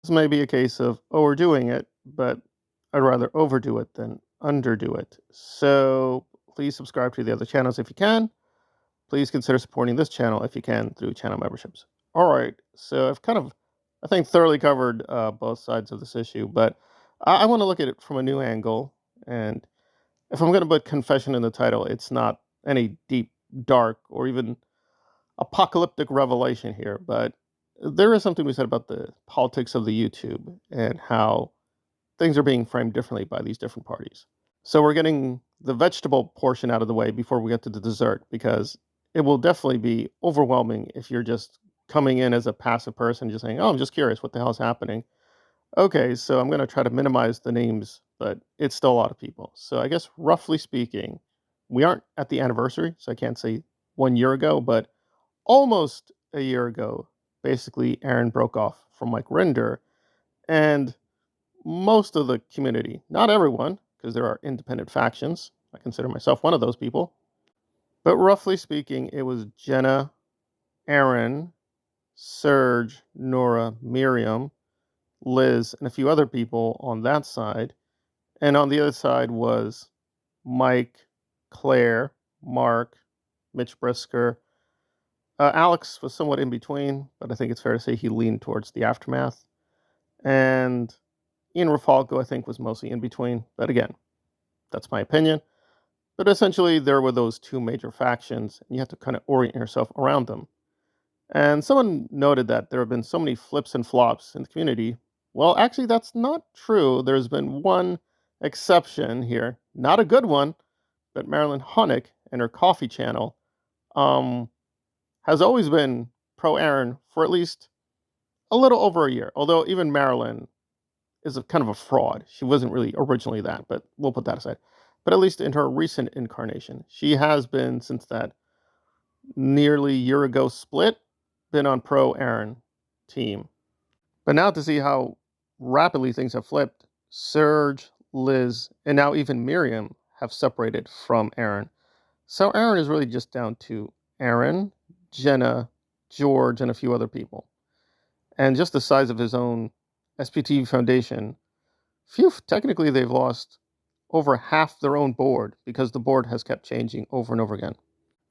This may be a case of overdoing it, but I'd rather overdo it than underdo it. So please subscribe to the other channels if you can. Please consider supporting this channel if you can through channel memberships. All right, so I've kind of, I think, thoroughly covered both sides of this issue, but I want to look at it from a new angle. And if I'm going to put confession in the title, it's not any deep, dark, or even apocalyptic revelation here, but there is something we said about the politics of the YouTube and how things are being framed differently by these different parties. So we're getting the vegetable portion out of the way before we get to the dessert, because it will definitely be overwhelming if you're just coming in as a passive person, just saying, oh, I'm just curious, what the hell is happening? Okay, so I'm going to try to minimize the names, but it's still a lot of people. So I guess roughly speaking, we aren't at the anniversary, so I can't say 1 year ago, but almost a year ago, basically, Aaron broke off from Mike Rinder, and most of the community, not everyone, because there are independent factions. I consider myself one of those people. But roughly speaking, it was Jenna, Aaron, Serge, Nora, Miriam, Liz, and a few other people on that side. And on the other side was Mike, Claire, Mark, Mitch Brisker. Alex was somewhat in between, but I think it's fair to say he leaned towards the aftermath. And Ian Rafalco, I think, was mostly in between. But again, that's my opinion. But essentially, there were those two major factions, and you have to kind of orient yourself around them. And someone noted that there have been so many flips and flops in the community. Well, actually, that's not true. There's been one exception here. Not a good one, but Marilyn Honig and her coffee channel has always been pro-Aaron for at least a little over a year. Although even Marilyn is kind of a fraud. She wasn't really originally that, but we'll put that aside. But at least in her recent incarnation, she has been, since that nearly year ago split, been on pro-Aaron team. But now to see how rapidly things have flipped, Serge, Liz, and now even Miriam have separated from Aaron. So Aaron is really just down to Aaron, Jenna, George, and a few other people. And just the size of his own SPTV Foundation, phew, technically they've lost over half their own board because the board has kept changing over and over again.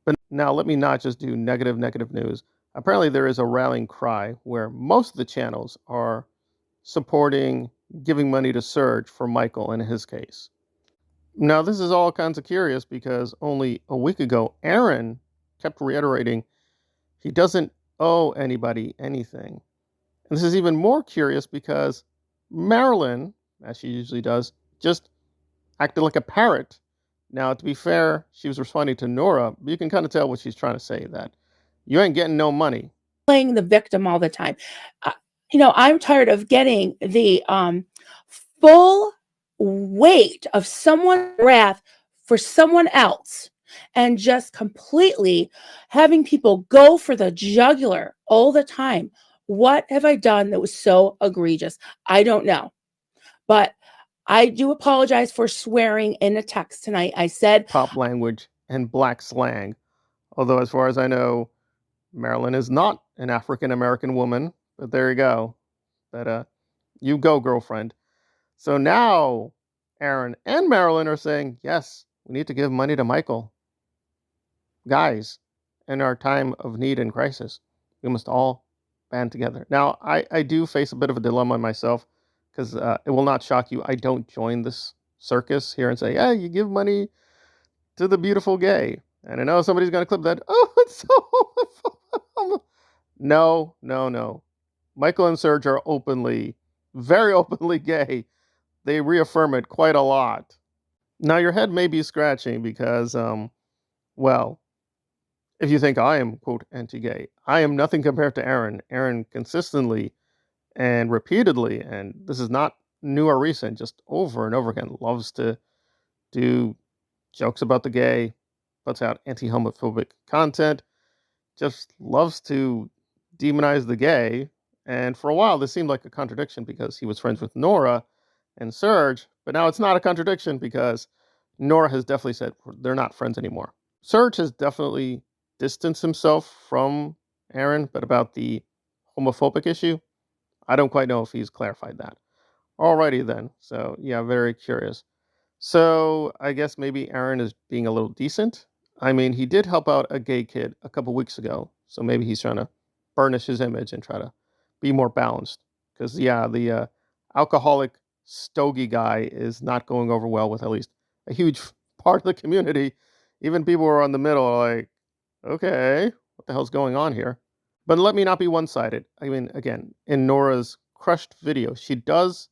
But now let me not just do negative news. Apparently there is a rallying cry where most of the channels are supporting giving money to Serge for Michael in his case. Now this is all kinds of curious because only a week ago, Aaron kept reiterating he doesn't owe anybody anything. And this is even more curious because Marilyn, as she usually does, just acted like a parrot. Now, to be fair, she was responding to Nora, but you can kind of tell what she's trying to say, that you ain't getting no money. Playing the victim all the time. I'm tired of getting the full weight of someone's wrath for someone else and just completely having people go for the jugular all the time. What have I done that was so egregious? I don't know. But I do apologize for swearing in a text tonight. I said pop language and black slang. Although, as far as I know, Marilyn is not an African American woman. But there you go. But you go, girlfriend. So now Aaron and Marilyn are saying, yes, we need to give money to Michael. Guys, in our time of need and crisis, we must all band together. Now, I do face a bit of a dilemma myself, because it will not shock you. I don't join this circus here and say, yeah, you give money to the beautiful gay. And I know somebody's going to clip that. Oh, it's so No. Michael and Serge are very openly gay. They reaffirm it quite a lot. Now, your head may be scratching because, well, if you think I am, quote, anti-gay, I am nothing compared to Aaron. Aaron consistently and repeatedly, and this is not new or recent, just over and over again, loves to do jokes about the gay, puts out anti-homophobic content, just loves to demonize the gay. And for a while, this seemed like a contradiction because he was friends with Nora and Serge, but now it's not a contradiction because Nora has definitely said they're not friends anymore. Serge has definitely distanced himself from Aaron, but about the homophobic issue, I don't quite know if he's clarified that. Alrighty then. So yeah, very curious. So I guess maybe Aaron is being a little decent. I mean, he did help out a gay kid a couple weeks ago, so maybe he's trying to burnish his image and try to be more balanced. Because yeah, the alcoholic stogie guy is not going over well with at least a huge part of the community. Even people who are on the middle are like, okay, what the hell's going on here? But let me not be one-sided. I mean, again, in Nora's crushed video, she does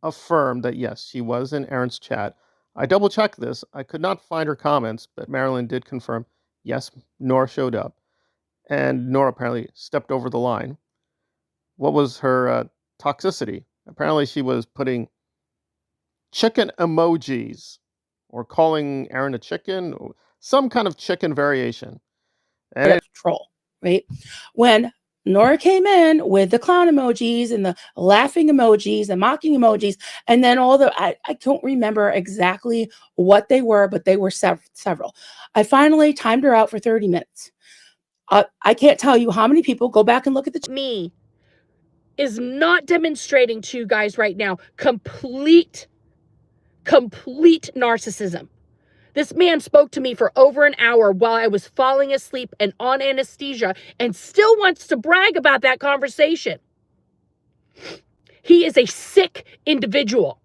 affirm that yes, she was in Aaron's chat. I double checked this. I could not find her comments, but Marilyn did confirm yes, Nora showed up. And Nora apparently stepped over the line. What was her toxicity? Apparently, she was putting chicken emojis or calling Aaron a chicken, or some kind of chicken variation. And of troll, right? When Nora came in with the clown emojis and the laughing emojis and mocking emojis, and then all the, I don't remember exactly what they were, but they were several. I finally timed her out for 30 minutes. I can't tell you how many people go back and look at the me is not demonstrating to you guys right now complete narcissism. This man spoke to me for over an hour while I was falling asleep and on anesthesia and still wants to brag about that conversation. He is a sick individual.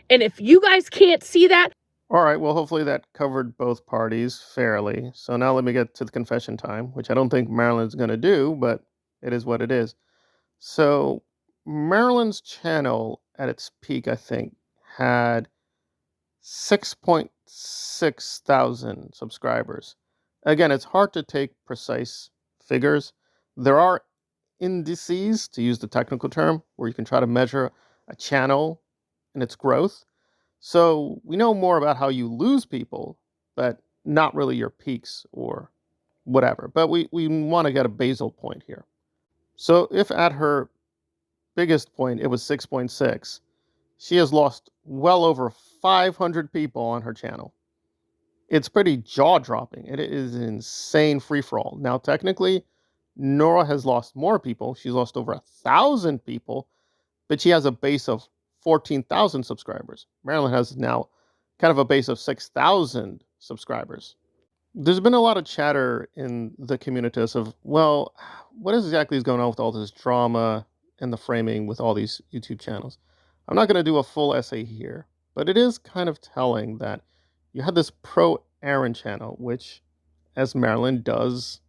And if you guys can't see that. All right, well, hopefully that covered both parties fairly. So now let me get to the confession time, which I don't think Marilyn's going to do, but it is what it is. So Marilyn's channel at its peak, I think, had 6.6 thousand subscribers. Again, it's hard to take precise figures. There are indices, to use the technical term, where you can try to measure a channel and its growth. So we know more about how you lose people, but not really your peaks or whatever. But we want to get a basal point here. So if at her biggest point it was 6.6, she has lost well over 500 people on her channel. It's pretty jaw-dropping. It is an insane free-for-all. Now, technically, Nora has lost more people. She's lost over 1,000 people, but she has a base of 14,000 subscribers. Marilyn has now kind of a base of 6,000 subscribers. There's been a lot of chatter in the communities of, well, what exactly is going on with all this drama and the framing with all these YouTube channels? I'm not going to do a full essay here, but it is kind of telling that you had this pro-Aaron channel, which, as Marilyn does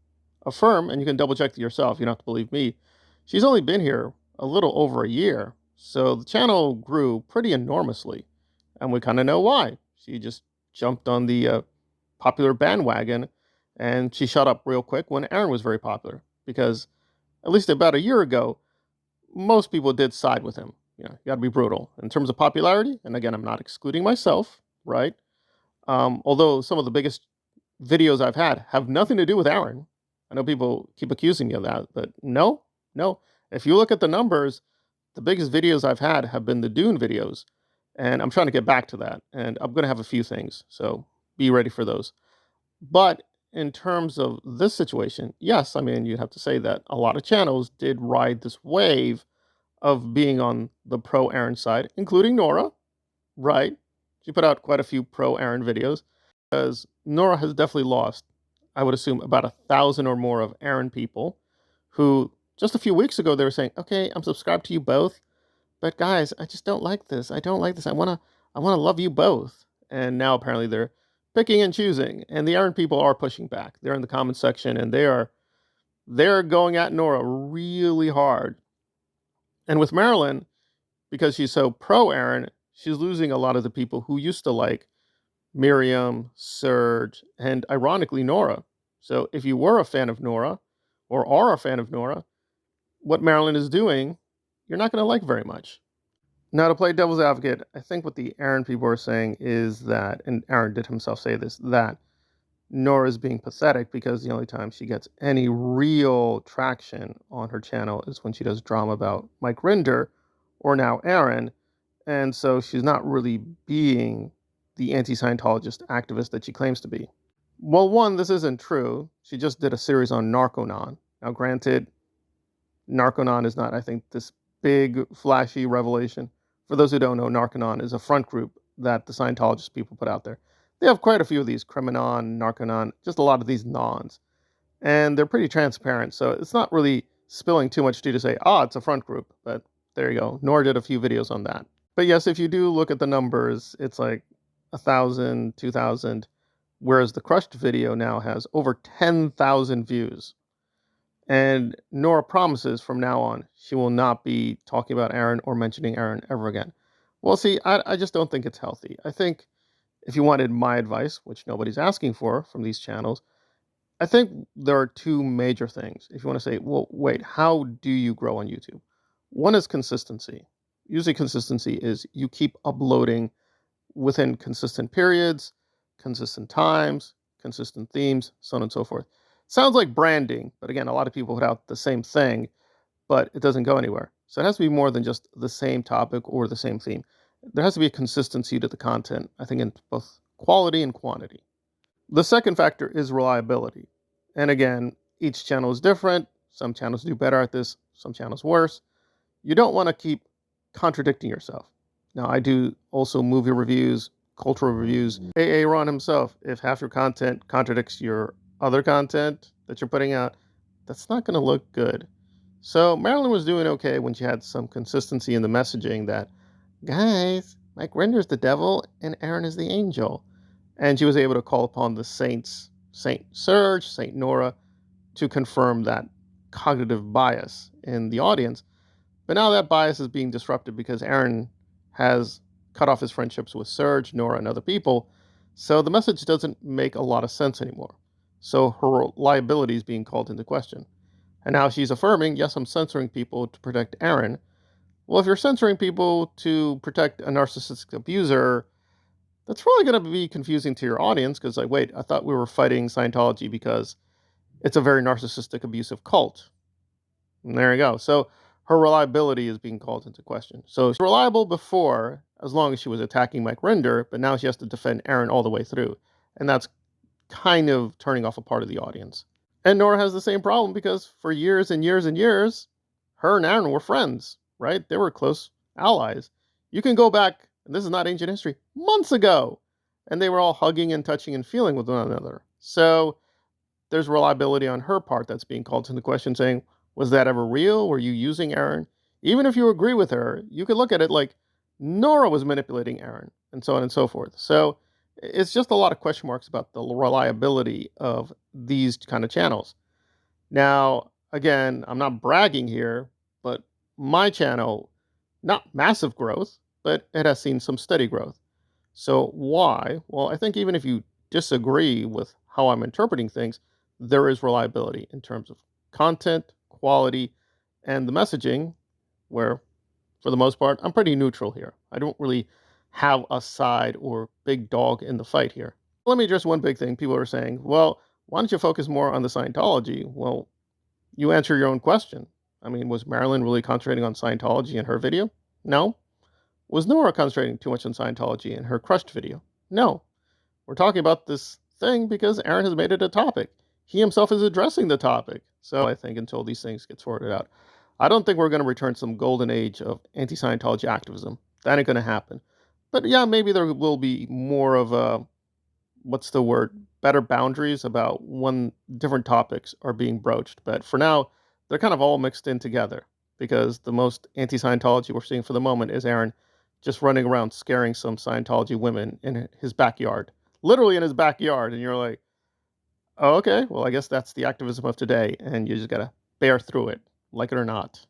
affirm, and you can double check it yourself, you don't have to believe me, she's only been here a little over a year. So the channel grew pretty enormously, and we kind of know why. She just jumped on the popular bandwagon, and she shut up real quick when Aaron was very popular, because at least about a year ago, most people did side with him. You know, you got to be brutal in terms of popularity. And again, I'm not excluding myself, right? Although some of the biggest videos I've had have nothing to do with Aaron. I know people keep accusing me of that, but no. If you look at the numbers, the biggest videos I've had have been the Dune videos. And I'm trying to get back to that. And I'm going to have a few things. So be ready for those. But in terms of this situation, yes, I mean, you'd have to say that a lot of channels did ride this wave of being on the pro-Aaron side, including Nora, right? She put out quite a few pro-Aaron videos, because Nora has definitely lost, I would assume, about 1,000 or more of Aaron people who just a few weeks ago they were saying, okay, I'm subscribed to you both, but guys, I just don't like this. I don't like this. I wanna love you both. And now apparently they're picking and choosing, and the Aaron people are pushing back. They're in the comment section and they're going at Nora really hard. And with Marilyn, because she's so pro-Aaron, she's losing a lot of the people who used to like Miriam, Serge, and ironically, Nora. So if you were a fan of Nora, or are a fan of Nora, what Marilyn is doing, you're not going to like very much. Now, to play devil's advocate, I think what the Aaron people are saying is that, and Aaron did himself say this, that Nora is being pathetic because the only time she gets any real traction on her channel is when she does drama about Mike Rinder, or now Aaron, and so she's not really being the anti-Scientologist activist that she claims to be. Well, one, this isn't true. She just did a series on Narconon. Now, granted, Narconon is not, I think, this big, flashy revelation. For those who don't know, Narconon is a front group that the Scientologist people put out there. They have quite a few of these, Criminon, Narconon, just a lot of these nons. And they're pretty transparent, so it's not really spilling too much tea to say, it's a front group. But there you go. Nora did a few videos on that. But yes, if you do look at the numbers, it's like 1,000, 2,000, whereas the Crushed video now has over 10,000 views. And Nora promises from now on she will not be talking about Aaron or mentioning Aaron ever again. Well, see, I just don't think it's healthy. I think if you wanted my advice, which nobody's asking for from these channels, I think there are two major things. If you want to say, well, wait, how do you grow on YouTube? One is consistency. Usually consistency is you keep uploading within consistent periods, consistent times, consistent themes, so on and so forth. Sounds like branding, but again, a lot of people put out the same thing, but it doesn't go anywhere. So it has to be more than just the same topic or the same theme. There has to be a consistency to the content, I think, in both quality and quantity. The second factor is reliability. And again, each channel is different. Some channels do better at this, some channels worse. You don't want to keep contradicting yourself. Now, I do also movie reviews, cultural reviews. KAaron himself, if half your content contradicts your other content that you're putting out, that's not going to look good. So Marilyn was doing okay when she had some consistency in the messaging that, guys, Mike Render's the devil and Aaron is the angel. And she was able to call upon the saints, Saint Serge, Saint Nora, to confirm that cognitive bias in the audience. But now that bias is being disrupted because Aaron has cut off his friendships with Serge, Nora, and other people. So the message doesn't make a lot of sense anymore. So her reliability is being called into question. And now she's affirming, yes, I'm censoring people to protect Aaron. Well, if you're censoring people to protect a narcissistic abuser, that's probably going to be confusing to your audience because, like, wait, I thought we were fighting Scientology because it's a very narcissistic, abusive cult. And there you go. So her reliability is being called into question. So she's reliable before, as long as she was attacking Mike Render, but now she has to defend Aaron all the way through. And that's kind of turning off a part of the audience. And Nora has the same problem because for years and years and years, her and Aaron were friends, right? They were close allies. You can go back, and this is not ancient history, months ago, and they were all hugging and touching and feeling with one another. So there's reliability on her part that's being called into question, saying, was that ever real? Were you using Aaron? Even if you agree with her, you could look at it like Nora was manipulating Aaron, and so on and so forth. So it's just a lot of question marks about the reliability of these kind of channels. Now, again, I'm not bragging here, but my channel, not massive growth, but it has seen some steady growth. So why? Well, I think even if you disagree with how I'm interpreting things, there is reliability in terms of content, quality, and the messaging, where, for the most part, I'm pretty neutral here. I don't really have a side or big dog in the fight here. Let me address one big thing. People are saying, well, why don't you focus more on the Scientology? Well, you answer your own question. I mean, was Marilyn really concentrating on Scientology in her video? No. Was Nora concentrating too much on Scientology in her Crushed video? No. We're talking about this thing because Aaron has made it a topic. He himself is addressing the topic. So I think until these things get sorted out, I don't think we're going to return to some golden age of anti-Scientology activism. That ain't going to happen. But yeah, maybe there will be more of a, better boundaries about when different topics are being broached. But for now, they're kind of all mixed in together because the most anti-Scientology we're seeing for the moment is Aaron just running around scaring some Scientology women in his backyard, literally in his backyard. And you're like, oh, okay, well, I guess that's the activism of today. And you just got to bear through it, like it or not.